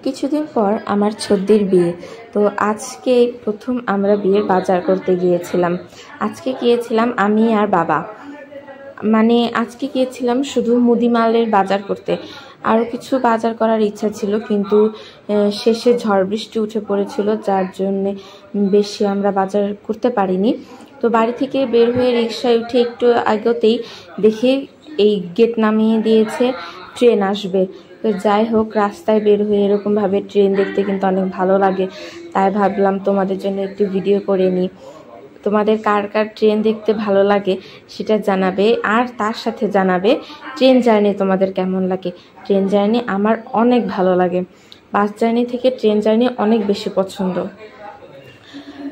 কিছুদিন পর আমার ছদ্দির বিয়ে। তো আজকে প্রথম আমরা বিয়ের বাজার করতে গিয়েছিলাম। আজকে গিয়েছিলাম আমি আর বাবা, মানে আজকে গিয়েছিলাম শুধু মুদিমালের বাজার করতে। আরও কিছু বাজার করার ইচ্ছা ছিল, কিন্তু শেষে ঝড় বৃষ্টি উঠে পড়েছিল, যার জন্যে বেশি আমরা বাজার করতে পারিনি। তো বাড়ি থেকে বের হয়ে রিকশায় উঠে একটু আগতেই দেখি এই গেট নামিয়ে দিয়েছে, ট্রেন আসবে। তো যাই হোক, রাস্তায় বের হয়ে এরকমভাবে ট্রেন দেখতে কিন্তু অনেক ভালো লাগে, তাই ভাবলাম তোমাদের জন্য একটু ভিডিও করে নিই। তোমাদের কার কার ট্রেন দেখতে ভালো লাগে সেটা জানাবে, আর তার সাথে জানাবে ট্রেন জার্নি তোমাদের কেমন লাগে। ট্রেন জার্নি আমার অনেক ভালো লাগে, বাস জার্নি থেকে ট্রেন জার্নি অনেক বেশি পছন্দ।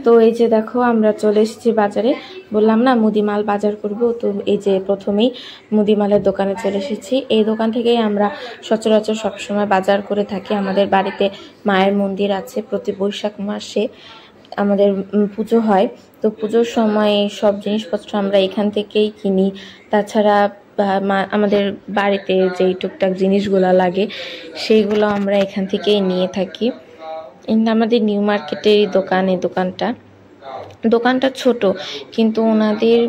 তো এই যে দেখো, আমরা চলে এসেছি বাজারে। বললাম না মুদিমাল বাজার করব, তো এই যে প্রথমেই মুদিমালের দোকানে চলে এসেছি। এই দোকান থেকেই আমরা সচরাচর সবসময় বাজার করে থাকি। আমাদের বাড়িতে মায়ের মন্দির আছে, প্রতি বৈশাখ মাসে আমাদের পুজো হয়। তো পুজোর সময় সব জিনিসপত্র আমরা এখান থেকেই কিনি। তাছাড়া আমাদের বাড়িতে যেই টুকটাক জিনিসগুলো লাগে সেইগুলো আমরা এখান থেকেই নিয়ে থাকি। আমাদের নিউ মার্কেটের দোকানটা ছোট, কিন্তু ওনাদের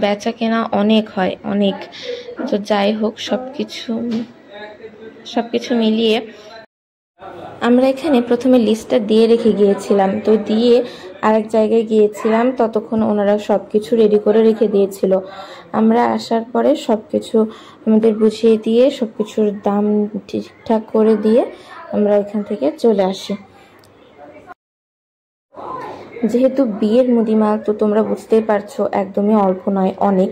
বেচা কেনা অনেক হয়, অনেক। তো যাই হোক, সবকিছু মিলিয়ে আমরা এখানে প্রথমে লিস্টটা দিয়ে রেখে গিয়েছিলাম। তো দিয়ে আরেক জায়গায় গিয়েছিলাম, ততক্ষণ ওনারা সবকিছু রেডি করে রেখে দিয়েছিল। আমরা আসার পরে সবকিছু আমাদের বুঝিয়ে দিয়ে সবকিছুর দাম ঠিকঠাক করে দিয়ে আমরা এখান থেকে চলে আসি। যেহেতু বিয়ের মুদিমাল, তো তোমরা বুঝতেই পারছো একদমই অল্প নয়, অনেক।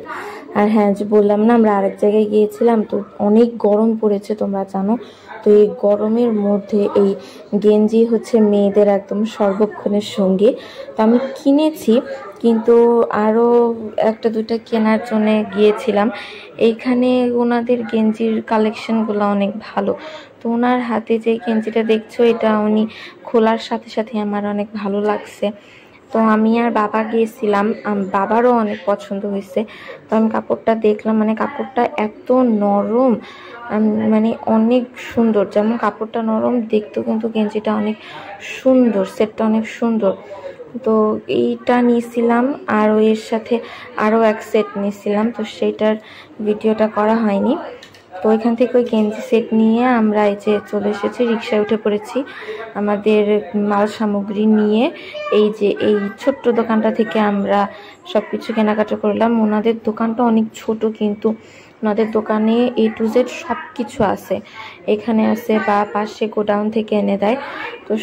আর হ্যাঁ, যে বললাম না আমরা আরেক জায়গায় গিয়েছিলাম, তো অনেক গরম পড়েছে তোমরা জানো। তো এই গরমের মধ্যে এই গেঞ্জি হচ্ছে মেয়েদের একদম সর্বক্ষণের সঙ্গী। তো আমি কিনেছি, কিন্তু আরও একটা দুইটা কেনার জন্য গিয়েছিলাম। এইখানে ওনাদের গেঞ্জির কালেকশনগুলো অনেক ভালো। তো ওনার হাতে যে গেঞ্জিটা দেখছো, এটা উনি খোলার সাথে সাথে আমার অনেক ভালো লাগছে। তো আমি আর বাবা গিয়েছিলাম, বাবারও অনেক পছন্দ হয়েছে। তো আমি কাপড়টা দেখলাম, মানে কাপড়টা এত নরম, মানে অনেক সুন্দর। যেমন কাপড়টা নরম, দেখতেও কিন্তু গেঞ্জিটা অনেক সুন্দর, সেটটা অনেক সুন্দর। তো এইটা নিয়েছিলাম, আর এর সাথে আরও এক সেট নিয়েছিলাম, তো সেইটার ভিডিওটা করা হয়নি। তো এখান থেকে ওই গেঞ্জি সেট নিয়ে আমরা এই যে চলে এসেছি, রিক্সায় উঠে পড়েছি আমাদের মাল সামগ্রী নিয়ে। এই যে এই ছোট্ট দোকানটা থেকে আমরা সবকিছু কেনাকাটা করলাম। ওনাদের দোকানটা অনেক ছোট, কিন্তু ওনাদের দোকানে A to Z সব কিছু আছে, এখানে আছে বা পাশে গোডাউন থেকে এনে দেয়। তো